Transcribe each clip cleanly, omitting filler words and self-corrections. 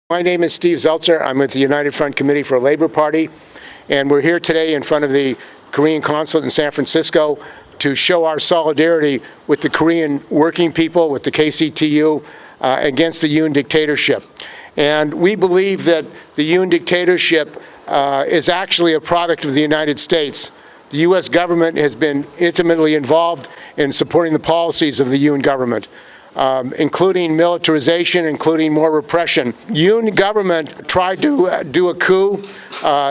My name is Steve Zeltzer. I'm with the United Front Committee for Labor Party, and we're here today in front of the Korean Consulate in San Francisco to show our solidarity with the Korean working people, with the KCTU, against the Yoon dictatorship. And we believe that the Yoon dictatorship is actually a product of the United States. The U.S. government has been intimately involved in supporting the policies of the Yoon government. Including militarization, including more repression. Yoon government tried to do a coup.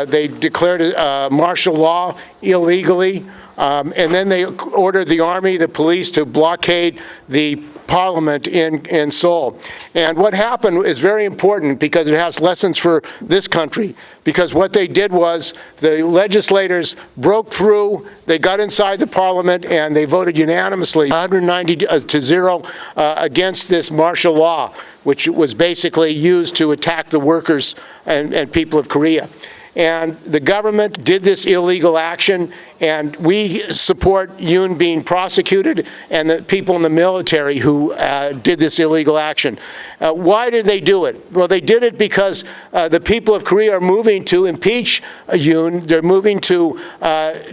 They declared martial law illegally, and then they ordered the army, the police to blockade the parliament in Seoul. And what happened is very important because it has lessons for this country. Because what they did was the legislators broke through, they got inside the parliament, and they voted unanimously 190 to 0 against this martial law, which was basically used to attack the workers and people of Korea. And the government did this illegal action, and we support Yoon being prosecuted and the people in the military who did this illegal action. Why did they do it? Well, they did it because the people of Korea are moving to impeach Yoon. They're moving to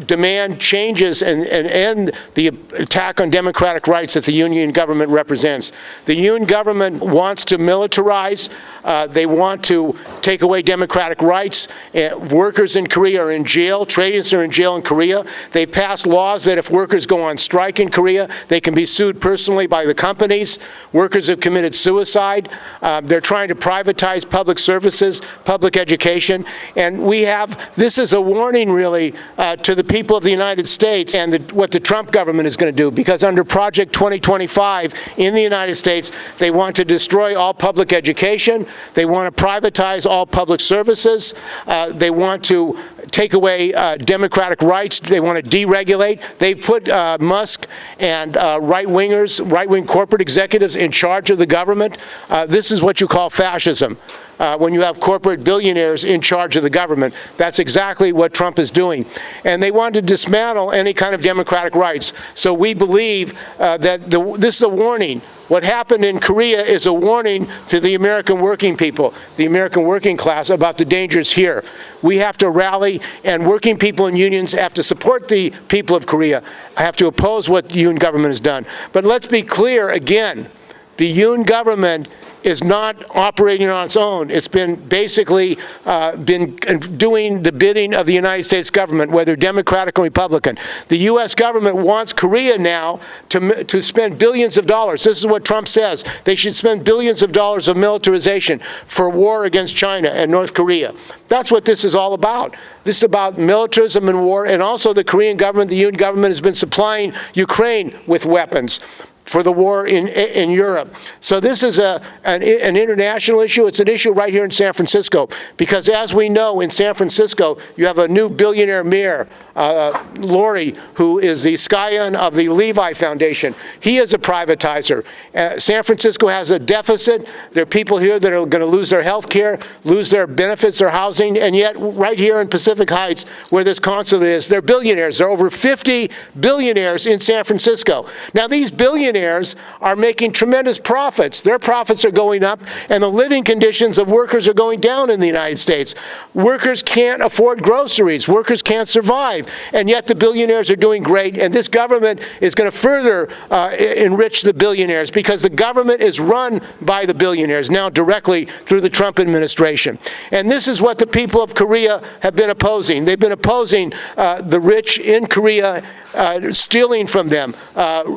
demand changes and end the attack on democratic rights that the Yoon government represents. The Yoon government wants to militarize. They want to take away democratic rights. Workers in Korea are in jail. Trade unions are in jail in Korea. They passed laws that if workers go on strike in Korea, they can be sued personally by the companies. Workers have committed suicide. They're trying to privatize public services, public education. And this is a warning, really, to the people of the United States and what the Trump government is going to do. Because under Project 2025 in the United States, they want to destroy all public education. They want to privatize all public services. They want to take away democratic rights. They want to deregulate. They put Musk and right-wing corporate executives in charge of the government. This is what you call fascism. When you have corporate billionaires in charge of the government. That's exactly what Trump is doing. And they want to dismantle any kind of democratic rights. So we believe that this is a warning. What happened in Korea is a warning to the American working people, the American working class, about the dangers here. We have to rally, and working people and unions have to support the people of Korea. I have to oppose what the Yoon government has done. But let's be clear again, the Yoon government is not operating on its own. It's been basically been doing the bidding of the United States government, whether Democratic or Republican. The U.S. government wants Korea now to spend billions of dollars. This is what Trump says. They should spend billions of dollars of militarization for war against China and North Korea. That's what this is all about. This is about militarism and war, and also the Korean government, the Yoon government, has been supplying Ukraine with weapons for the war in Europe. So this is an international issue. It's an issue right here in San Francisco, because as we know, in San Francisco, you have a new billionaire mayor, Lori, who is the scion of the Levi Foundation. He is a privatizer. San Francisco has a deficit. There are people here that are going to lose their health care, lose their benefits, their housing, and yet right here in Pacific Heights, where this consulate is, they're billionaires. There are over 50 billionaires in San Francisco. Now, these billionaires are making tremendous profits. Their profits are going up, and the living conditions of workers are going down in the United States. Workers can't afford groceries. Workers can't survive. And yet the billionaires are doing great, and this government is going to further enrich the billionaires, because the government is run by the billionaires now directly through the Trump administration. And this is what the people of Korea have been opposing. They've been opposing the rich in Korea, stealing from them,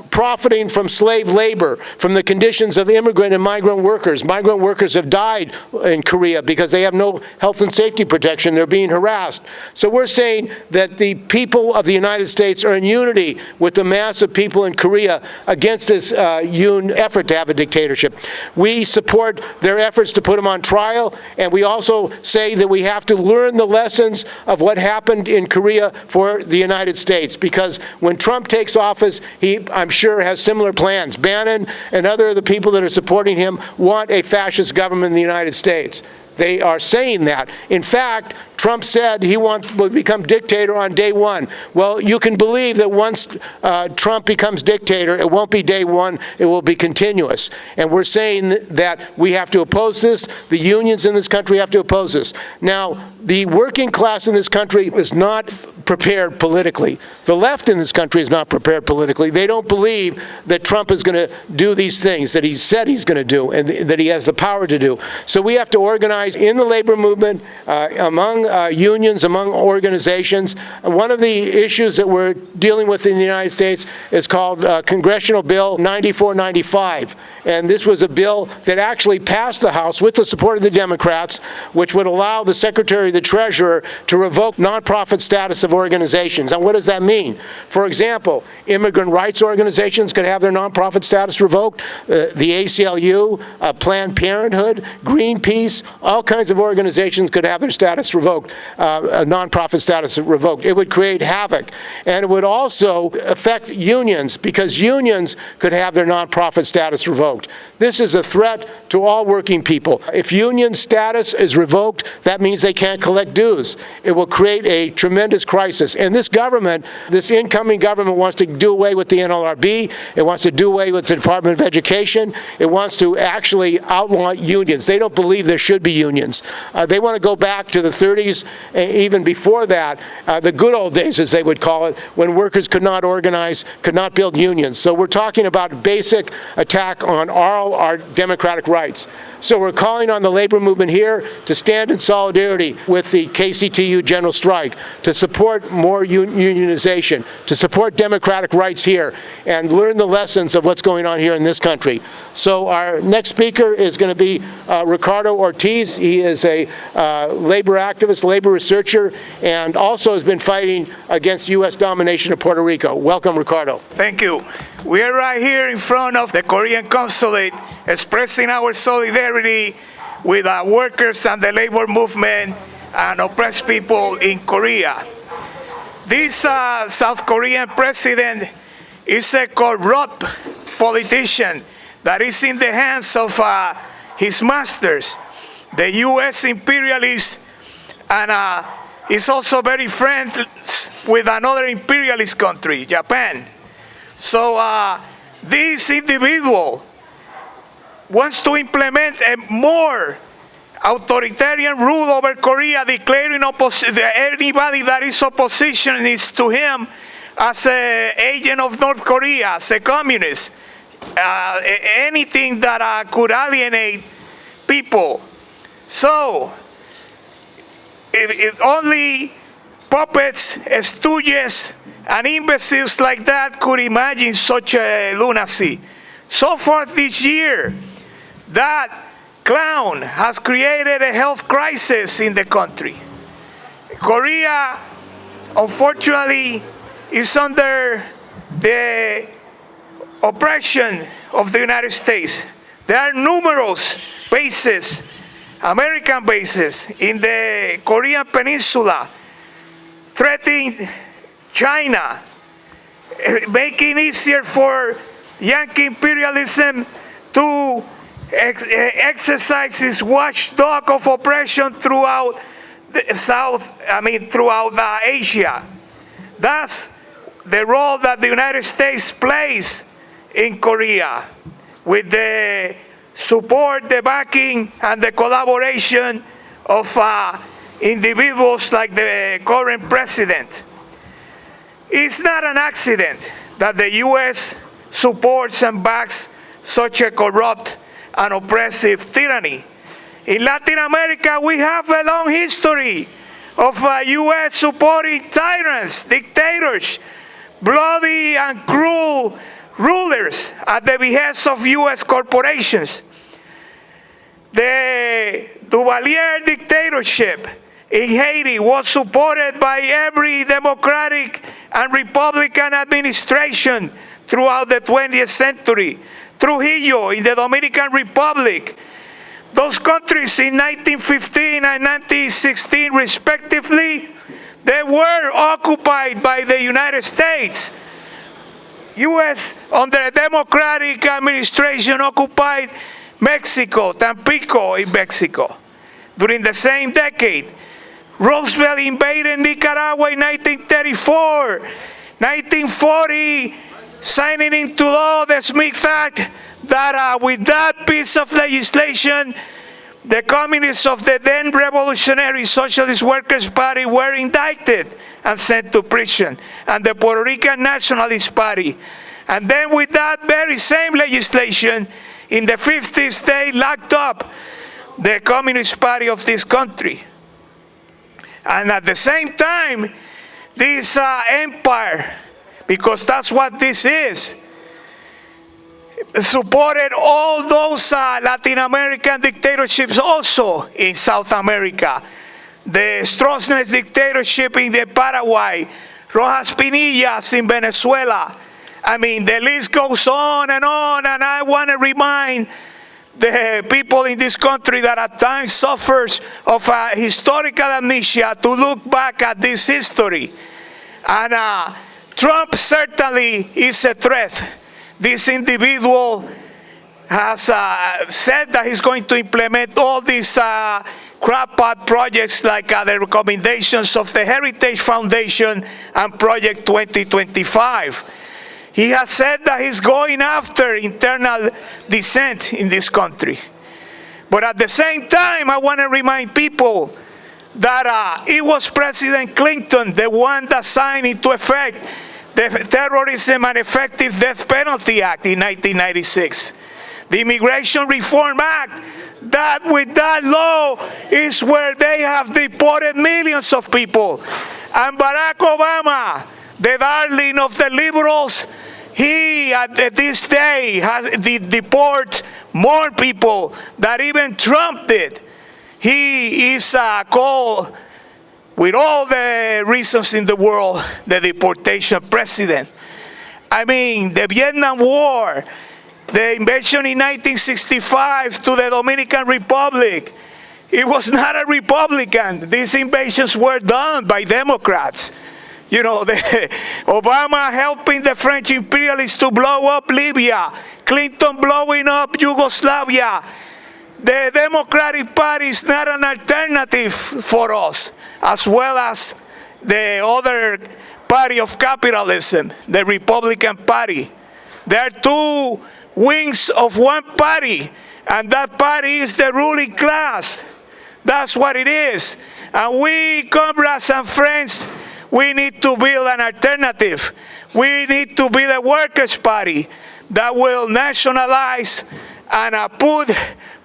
profiting from slave labor, from the conditions of immigrant and migrant workers. Migrant workers have died in Korea because they have no health and safety protection. They're being harassed. So we're saying that the people of the United States are in unity with the mass of people in Korea against this Yoon effort to have a dictatorship. We support their efforts to put him on trial, and we also say that we have to learn the lessons of what happened in Korea for the United States, because when Trump takes office, he, I'm sure, has similar plans. Bannon and other of the people that are supporting him want a fascist government in the United States. They are saying that. In fact, Trump said he will become dictator on day one. Well, you can believe that once Trump becomes dictator, it won't be day one, it will be continuous. And we're saying that we have to oppose this. The unions in this country have to oppose this. Now, the working class in this country is not prepared politically. The left in this country is not prepared politically. They don't believe that Trump is going to do these things that he said he's going to do and that he has the power to do. So we have to organize in the labor movement, among unions, among organizations. One of the issues that we're dealing with in the United States is called Congressional Bill 9495. And this was a bill that actually passed the House with the support of the Democrats, which would allow the Secretary of the Treasurer to revoke nonprofit status of organizations. And what does that mean? For example, immigrant rights organizations could have their nonprofit status revoked. The ACLU, Planned Parenthood, Greenpeace, all kinds of organizations could have their status revoked, nonprofit status revoked. It would create havoc. And it would also affect unions, because unions could have their nonprofit status revoked. This is a threat to all working people. If union status is revoked, that means they can't collect dues. It will create a tremendous crisis. And this government, this incoming government, wants to do away with the NLRB. It wants to do away with the Department of Education. It wants to actually outlaw unions. They don't believe there should be unions. They want to go back to the 30s, even before that, the good old days, as they would call it, when workers could not organize, could not build unions. So we're talking about a basic attack on all our democratic rights. So we're calling on the labor movement here to stand in solidarity with the KCTU general strike, to support more unionization, to support democratic rights here, and learn the lessons of what's going on here in this country. So our next speaker is going to be Ricardo Ortiz. He is a labor activist, labor researcher, and also has been fighting against U.S. domination of Puerto Rico. Welcome, Ricardo. Thank you. We are right here in front of the Korean Consulate expressing our solidarity with workers and the labor movement and oppressed people in Korea. This South Korean president is a corrupt politician that is in the hands of his masters, the U.S. imperialists, and is also very friends with another imperialist country, Japan. So this individual wants to implement a more authoritarian rule over Korea, declaring anybody that is oppositionist to him as an agent of North Korea, as a communist, anything that could alienate people. So, if only puppets, stooges, and imbeciles like that could imagine such a lunacy. So far this year, that clown has created a health crisis in the country. Korea, unfortunately, is under the oppression of the United States. There are numerous bases, American bases, in the Korean Peninsula, threatening China, making it easier for Yankee imperialism to exercise its watchdog of oppression throughout throughout Asia. That's the role that the United States plays in Korea, with the support, the backing, and the collaboration of individuals like the current president. It's not an accident that the U.S. supports and backs such a corrupt and oppressive tyranny. In Latin America, we have a long history of U.S. supporting tyrants, dictators, bloody and cruel rulers at the behest of U.S. corporations. The Duvalier dictatorship in Haiti was supported by every Democratic and Republican administration throughout the 20th century. Trujillo in the Dominican Republic. Those countries in 1915 and 1916 respectively, they were occupied by the United States. U.S. under a Democratic administration occupied Mexico, Tampico in Mexico. during the same decade. Roosevelt invaded Nicaragua in 1934. 1940, signing into law the Smith Act, that with that piece of legislation, the communists of the then Revolutionary Socialist Workers' Party were indicted and sent to prison, and the Puerto Rican Nationalist Party. And then with that very same legislation, in the 50s, they locked up the Communist Party of this country. And at the same time, this empire, because that's what this is, supported all those Latin American dictatorships also in South America. The Stroessner's dictatorship in the Paraguay, Rojas Pinillas in Venezuela. I mean, the list goes on, and I want to remind the people in this country that at times suffers of historical amnesia to look back at this history. And Trump certainly is a threat. This individual has said that he's going to implement all these crackpot projects like the recommendations of the Heritage Foundation and Project 2025. He has said that he's going after internal dissent in this country. But at the same time, I want to remind people that it was President Clinton, the one that signed into effect the Terrorism and Effective Death Penalty Act in 1996. The Immigration Reform Act, that with that law is where they have deported millions of people. And Barack Obama, the darling of the liberals, he at this day has deported more people than even Trump did. He is called, with all the reasons in the world, the deportation president. I mean, the Vietnam War, the invasion in 1965 to the Dominican Republic, it was not a Republican. These invasions were done by Democrats. You know, Obama helping the French imperialists to blow up Libya, Clinton blowing up Yugoslavia. The Democratic Party is not an alternative for us, as well as the other party of capitalism, the Republican Party. There are two wings of one party, and that party is the ruling class. That's what it is. And we, comrades and friends, we need to build an alternative. We need to build a workers' party that will nationalize and put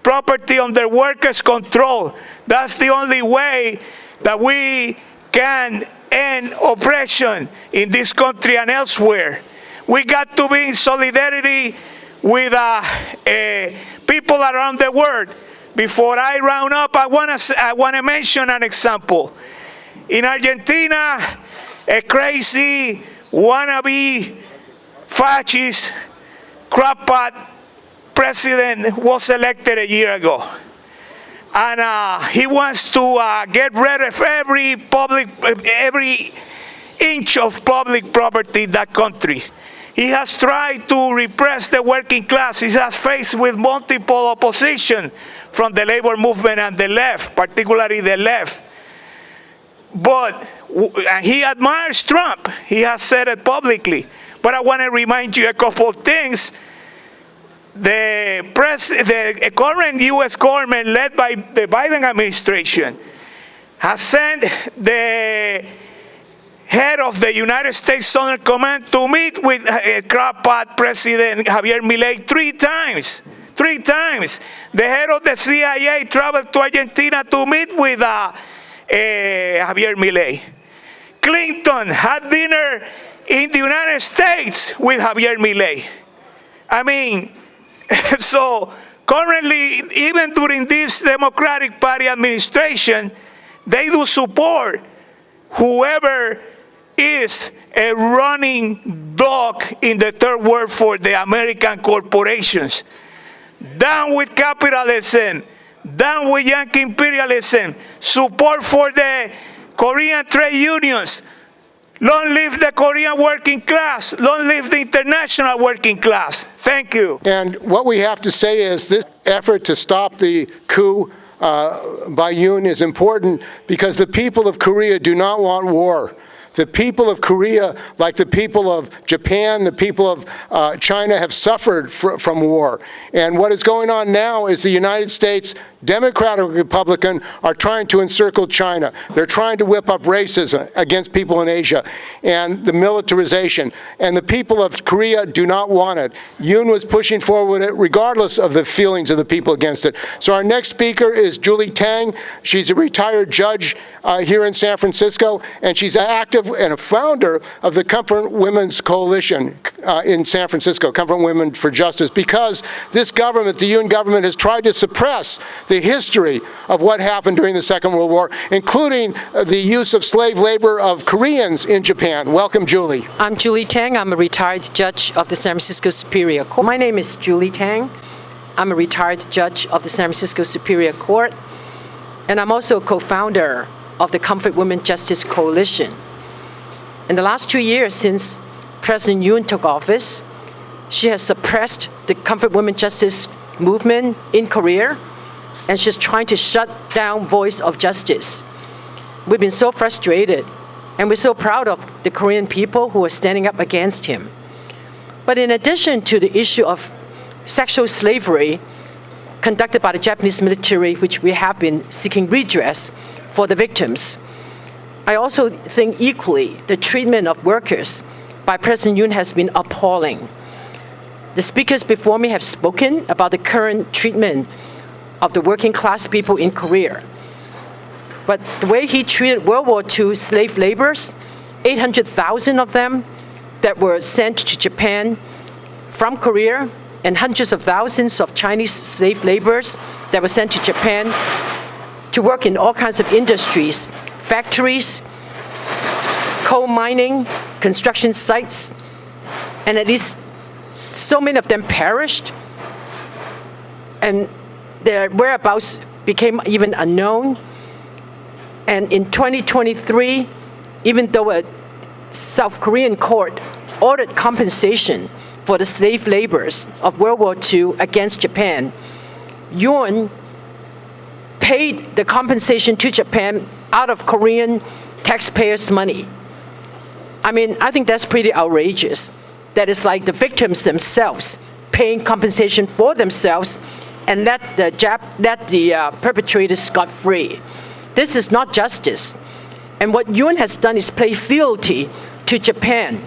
property under workers' control. That's the only way that we can end oppression in this country and elsewhere. We got to be in solidarity with people around the world. Before I round up, I want to mention an example. In Argentina, a crazy wannabe fascist crackpot president was elected a year ago. And he wants to get rid of every inch of public property in that country. He has tried to repress the working class. He has faced with multiple opposition from the labor movement and the left, particularly the left. But he admires Trump. He has said it publicly. But I want to remind you a couple of things. The current U.S. government, led by the Biden administration, has sent the head of the United States Southern Command to meet with crackpot President Javier Milei 3 times. 3 times. The head of the CIA traveled to Argentina to meet with Javier Milei. Clinton had dinner in the United States with Javier Milei. I mean, so currently, even during this Democratic Party administration, they do support whoever is a running dog in the third world for the American corporations. Down with capitalism, down with Yankee imperialism, support for the Korean trade unions. Long live the Korean working class. Long live the international working class. Thank you. And what we have to say is this effort to stop the coup by Yoon is important because the people of Korea do not want war. The people of Korea, like the people of Japan, the people of China, have suffered from war. And what is going on now is the United States, Democrat or Republican, are trying to encircle China. They're trying to whip up racism against people in Asia and the militarization. And the people of Korea do not want it. Yoon was pushing forward it regardless of the feelings of the people against it. So our next speaker is Julie Tang. She's a retired judge here in San Francisco, and she's active and a founder of the Comfort Women's Coalition in San Francisco, Comfort Women for Justice, because this government, the Yoon government, has tried to suppress the history of what happened during the Second World War, including the use of slave labor of Koreans in Japan. Welcome, Julie. I'm Julie Tang. I'm a retired judge of the San Francisco Superior Court. My name is Julie Tang. I'm a retired judge of the San Francisco Superior Court, and I'm also a co-founder of the Comfort Women Justice Coalition. In the last 2 years since President Yoon took office, she has suppressed the Comfort Women Justice movement in Korea, and she's trying to shut down voice of justice. We've been so frustrated, and we're so proud of the Korean people who are standing up against him. But in addition to the issue of sexual slavery conducted by the Japanese military, which we have been seeking redress for the victims, I also think equally the treatment of workers by President Yoon has been appalling. The speakers before me have spoken about the current treatment of the working class people in Korea. But the way he treated World War II slave laborers, 800,000 of them that were sent to Japan from Korea, and hundreds of thousands of Chinese slave laborers that were sent to Japan to work in all kinds of industries, factories, coal mining, construction sites, and at least so many of them perished, and their whereabouts became even unknown. And in 2023, even though a South Korean court ordered compensation for the slave laborers of World War II against Japan, Yoon paid the compensation to Japan out of Korean taxpayers' money. I mean, I think that's pretty outrageous. That is like the victims themselves paying compensation for themselves and let the perpetrators scot-free. This is not justice. And what Yoon has done is play fealty to Japan,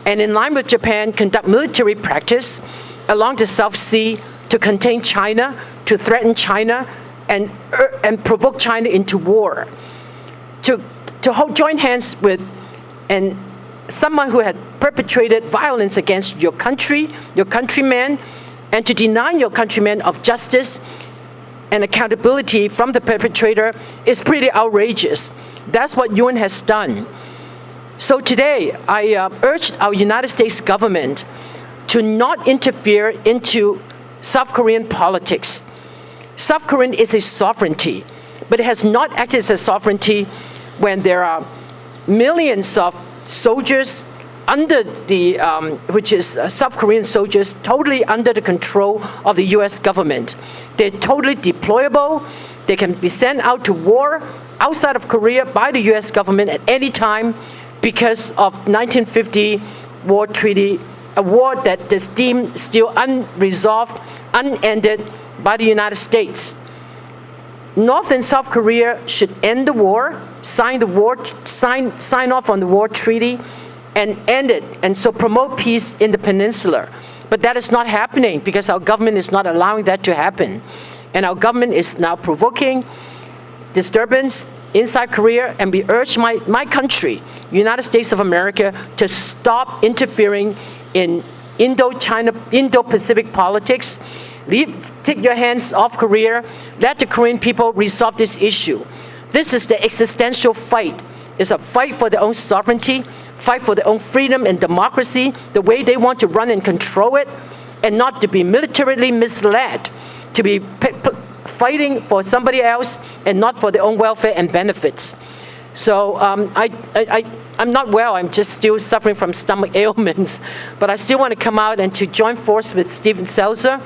and in line with Japan, conduct military practice along the South Sea to contain China, to threaten China, and provoke China into war. To join hands with someone who had perpetrated violence against your country, your countrymen, and to deny your countrymen of justice and accountability from the perpetrator is pretty outrageous. That's what Yoon has done. So today, I urged our United States government to not interfere into South Korean politics. South Korea is a sovereignty, but it has not acted as a sovereignty when there are millions of soldiers under which is South Korean soldiers totally under the control of the US government. They're totally deployable. They can be sent out to war outside of Korea by the US government at any time because of 1950 war treaty, a war that is deemed still unresolved, unended by the United States. North and South Korea should end the war, sign off on the war treaty, and end it, and so promote peace in the peninsula. But that is not happening because our government is not allowing that to happen. And our government is now provoking disturbance inside Korea, and we urge my country, United States of America, to stop interfering in Indo-Pacific politics. Take your hands off Korea. Let the Korean people resolve this issue. This is the existential fight. It's a fight for their own sovereignty, fight for their own freedom and democracy, the way they want to run and control it, and not to be militarily misled, to be fighting for somebody else and not for their own welfare and benefits. So I'm not well. I'm just still suffering from stomach ailments, but I still want to come out and to join force with Stephen Seltzer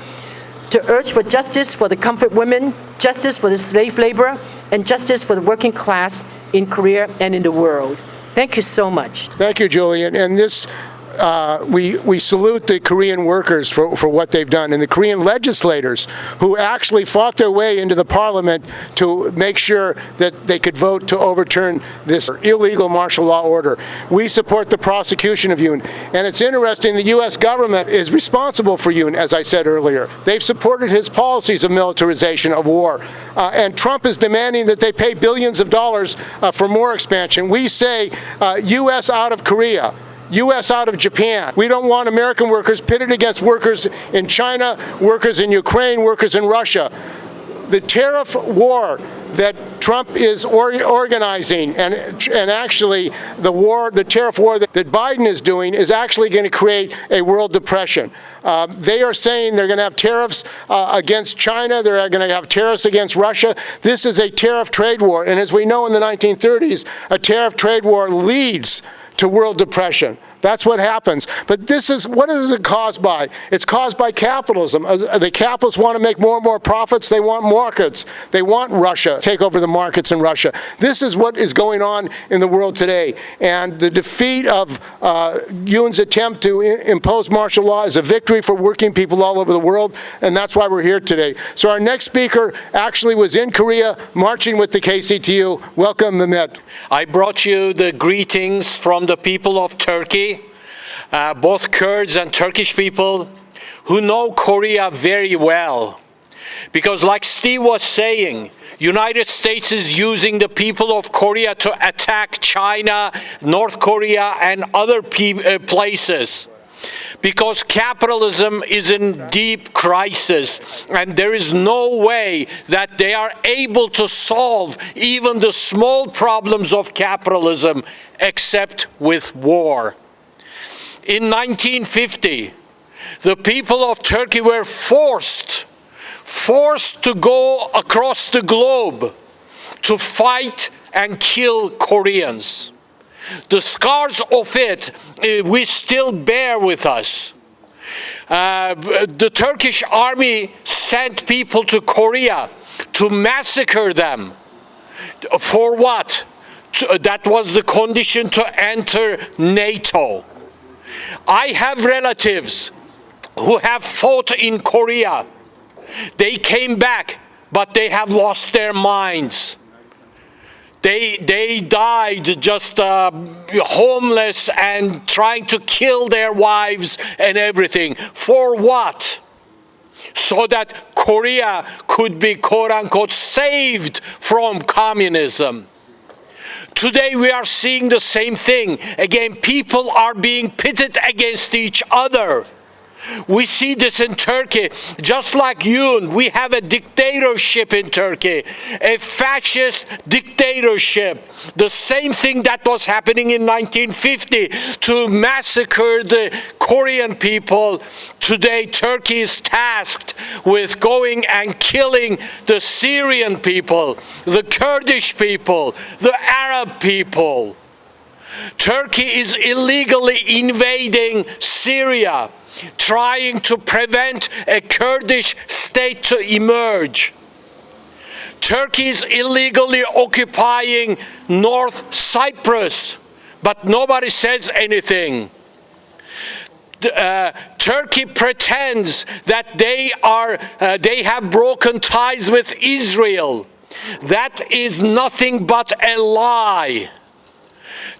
to urge for justice for the Comfort Women justice for the slave labor, and justice for the working class in Korea and in the world. Thank you so much. Thank you, Julian. And this, we salute the Korean workers for what they've done, and the Korean legislators who actually fought their way into the parliament to make sure that they could vote to overturn this illegal martial law order. We support the prosecution of Yoon. And it's interesting, the U.S. government is responsible for Yoon, as I said earlier. They've supported his policies of militarization of war. And Trump is demanding that they pay billions of dollars for more expansion. We say U.S. out of Korea. U.S. out of Japan. We don't want American workers pitted against workers in China, workers in Ukraine, workers in Russia. The tariff war that Trump is organizing, and actually the tariff war that Biden is doing, is actually going to create a world depression. They are saying they're going to have tariffs against China, they're going to have tariffs against Russia. This is a tariff trade war, and as we know in the 1930s, a tariff trade war leads to world depression. That's what happens. But what is it caused by? It's caused by capitalism. The capitalists want to make more and more profits. They want markets. They want Russia to take over the markets in Russia. This is what is going on in the world today. And the defeat of Yoon's attempt to impose martial law is a victory for working people all over the world, and that's why we're here today. So our next speaker actually was in Korea marching with the KCTU. Welcome, Mehmet. I brought you the greetings from the people of Turkey, both Kurds and Turkish people who know Korea very well. Because like Steve was saying, United States is using the people of Korea to attack China, North Korea, and other places. Because capitalism is in deep crisis, and there is no way that they are able to solve even the small problems of capitalism except with war. In 1950, the people of Turkey were forced to go across the globe to fight and kill Koreans. The scars of it, we still bear with us. The Turkish army sent people to Korea to massacre them. For what? That was the condition to enter NATO. I have relatives who have fought in Korea. They came back, but they have lost their minds. They died just homeless and trying to kill their wives and everything. For what? So that Korea could be, quote unquote, saved from communism. Today we are seeing the same thing. Again, people are being pitted against each other. We see this in Turkey. Just like Yoon, we have a dictatorship in Turkey, a fascist dictatorship. The same thing that was happening in 1950 to massacre the Korean people. Today, Turkey is tasked with going and killing the Syrian people, the Kurdish people, the Arab people. Turkey is illegally invading Syria, trying to prevent a Kurdish state to emerge. Turkey is illegally occupying North Cyprus, but nobody says anything. Turkey pretends that they have broken ties with Israel. That is nothing but a lie.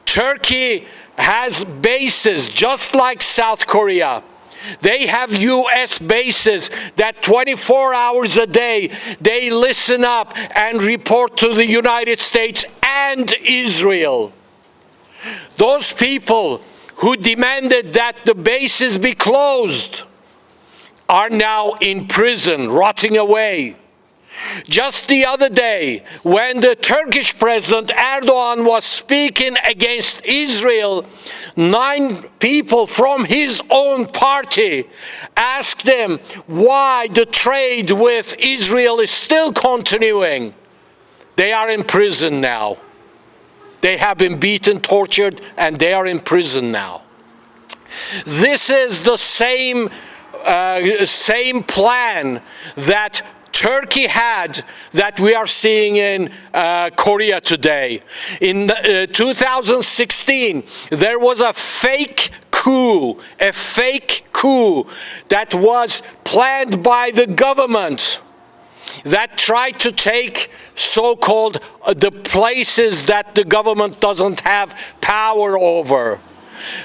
Turkey has bases just like South Korea. They have U.S. bases that 24 hours a day, they listen up and report to the United States and Israel. Those people who demanded that the bases be closed are now in prison, rotting away. Just the other day, when the Turkish President Erdogan was speaking against Israel, 9 people from his own party asked him why the trade with Israel is still continuing. They are in prison now. They have been beaten, tortured, and they are in prison now. This is the same plan that Turkey had that we are seeing in Korea today. In 2016, there was a fake coup that was planned by the government that tried to take so-called the places that the government doesn't have power over.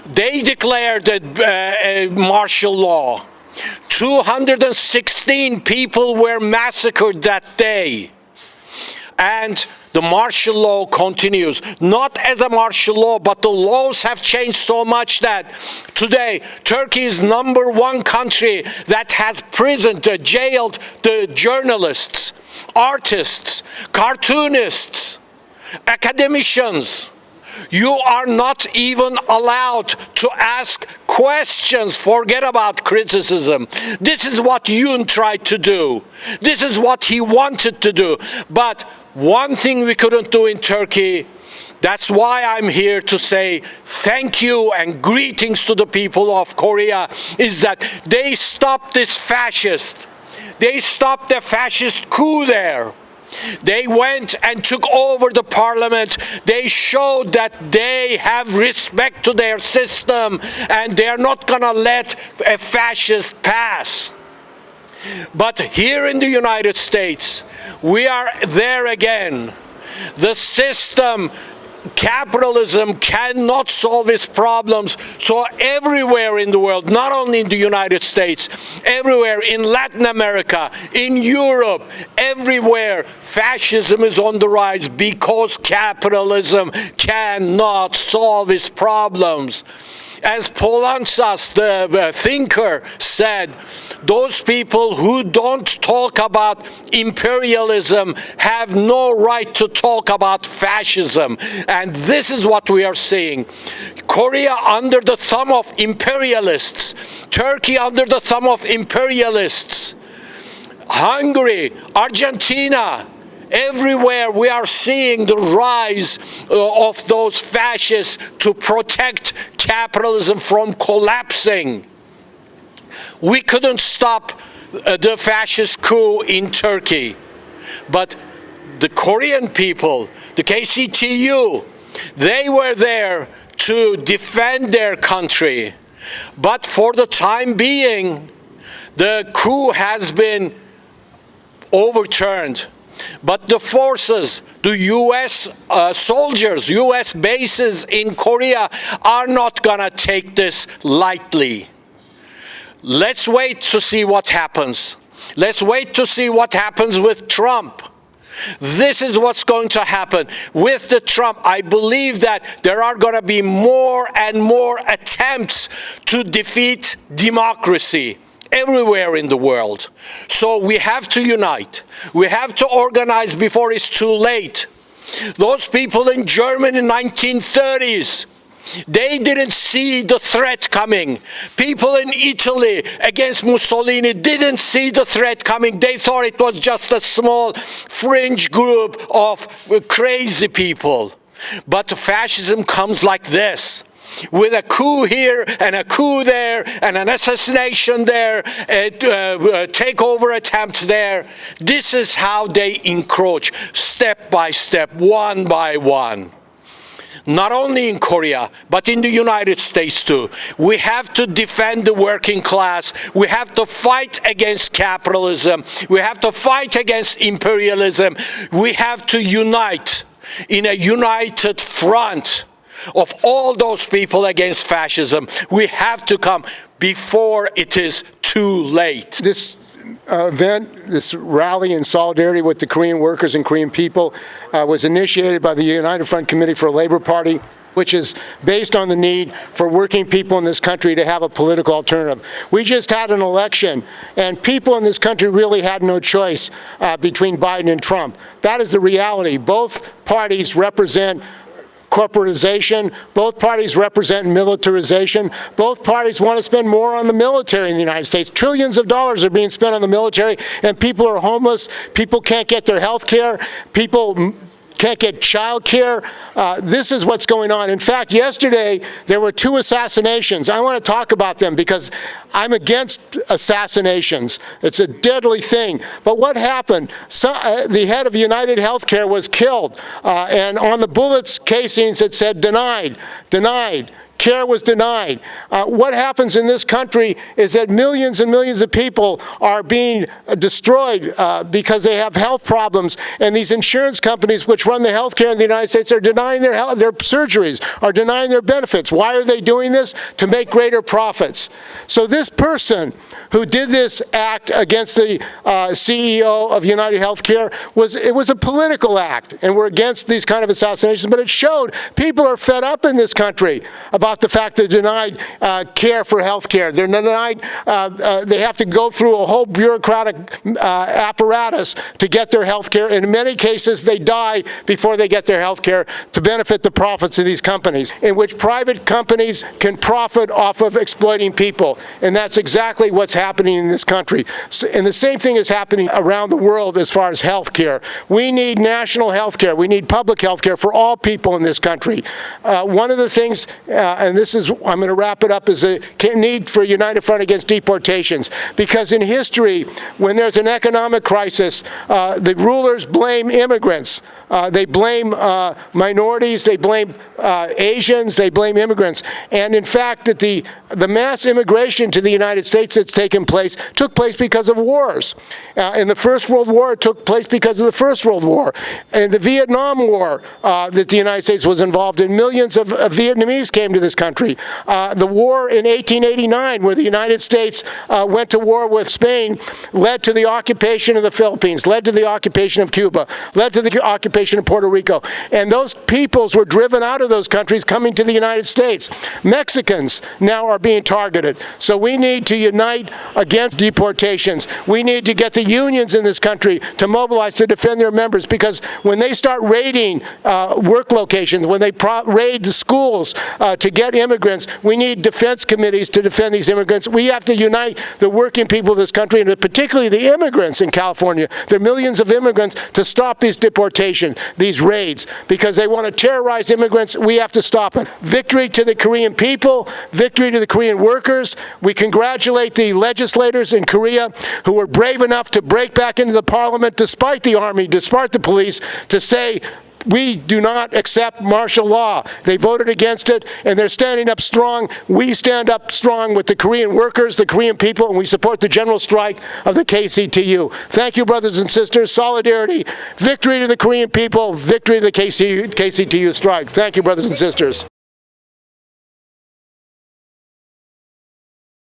They declared a martial law. 216 people were massacred that day. And the martial law continues, not as a martial law, but the laws have changed so much that today Turkey is #1 country that has prisoned, jailed the journalists, artists, cartoonists, academicians. You are not even allowed to ask questions. Forget about criticism. This is what Yoon tried to do. This is what he wanted to do. But one thing we couldn't do in Turkey, that's why I'm here to say thank you and greetings to the people of Korea, is that they stopped this fascist. They stopped the fascist coup there. They went and took over the parliament. They showed that they have respect to their system and they are not going to let a fascist pass. But here in the United States, we are there again. The system, capitalism, cannot solve its problems. So everywhere in the world, not only in the United States, everywhere in Latin America, in Europe, everywhere, fascism is on the rise because capitalism cannot solve its problems. As Polanczas, the thinker, said, those people who don't talk about imperialism have no right to talk about fascism. And this is what we are seeing. Korea under the thumb of imperialists, Turkey under the thumb of imperialists, Hungary, Argentina, everywhere we are seeing the rise of those fascists to protect capitalism from collapsing. We couldn't stop the fascist coup in Turkey, but the Korean people, the KCTU, they were there to defend their country. But for the time being, the coup has been overturned. But the forces, the US soldiers, US bases in Korea are not gonna take this lightly. Let's wait to see what happens. Let's wait to see what happens with Trump. This is what's going to happen. With the Trump, I believe that there are going to be more and more attempts to defeat democracy everywhere in the world. So we have to unite. We have to organize before it's too late. Those people in Germany in the 1930s, they didn't see the threat coming. People in Italy against Mussolini didn't see the threat coming. They thought it was just a small fringe group of crazy people. But fascism comes like this, with a coup here and a coup there and an assassination there, a takeover attempt there. This is how they encroach, step by step, one by one. Not only in Korea, but in the United States too. We have to defend the working class. We have to fight against capitalism. We have to fight against imperialism. We have to unite in a united front of all those people against fascism. We have to come before it is too late. This event, this rally in solidarity with the Korean workers and Korean people was initiated by the United Front Committee for Labor Party, which is based on the need for working people in this country to have a political alternative. We just had an election, and people in this country really had no choice between Biden and Trump. That is the reality. Both parties represent corporatization. Both parties represent militarization. Both parties want to spend more on the military in the United States. Trillions of dollars are being spent on the military, and people are homeless. People can't get their health care. People can't get child care. This is what's going on. In fact, yesterday there were 2 assassinations. I want to talk about them because I'm against assassinations. It's a deadly thing. But what happened? The head of United Healthcare was killed, and on the bullets casings it said denied, denied. Care was denied. What happens in this country is that millions and millions of people are being destroyed because they have health problems, and these insurance companies which run the health care in the United States are denying their surgeries, are denying their benefits. Why are they doing this? To make greater profits. So this person who did this act against the CEO of United Healthcare was a political act, and we're against these kind of assassinations, but it showed people are fed up in this country about the fact they're denied care for health care. They're denied, they have to go through a whole bureaucratic apparatus to get their health care. In many cases, they die before they get their health care to benefit the profits of these companies, in which private companies can profit off of exploiting people. And that's exactly what's happening in this country. And the same thing is happening around the world as far as health care. We need national health care. We need public health care for all people in this country. One of the things, and this is, I'm going to wrap it up, is a need for a united front against deportations. Because in history, when there's an economic crisis, the rulers blame immigrants. They blame minorities, they blame Asians, they blame immigrants. And in fact, that the mass immigration to the United States that's taken place took place because of wars. In the First World War, it took place because of the First World War. And the Vietnam War that the United States was involved in, millions of Vietnamese came to this country. The war in 1889, where the United States went to war with Spain, led to the occupation of the Philippines, led to the occupation of Cuba, led to the occupation of Puerto Rico. And those peoples were driven out of those countries coming to the United States. Mexicans now are being targeted. So we need to unite against deportations. We need to get the unions in this country to mobilize to defend their members, because when they start raiding work locations, when they raid the schools to get immigrants, we need defense committees to defend these immigrants. We have to unite the working people of this country, and particularly the immigrants in California. There are millions of immigrants, to stop these deportations, these raids, because they want to terrorize immigrants. We have to stop it. Victory to the Korean people, victory to the Korean workers. We congratulate the legislators in Korea who were brave enough to break back into the parliament despite the army, despite the police, to say, we do not accept martial law. They voted against it, and they're standing up strong. We stand up strong with the Korean workers, the Korean people, and we support the general strike of the KCTU. Thank you, brothers and sisters. Solidarity, victory to the Korean people, victory to the KCTU strike. Thank you, brothers and sisters.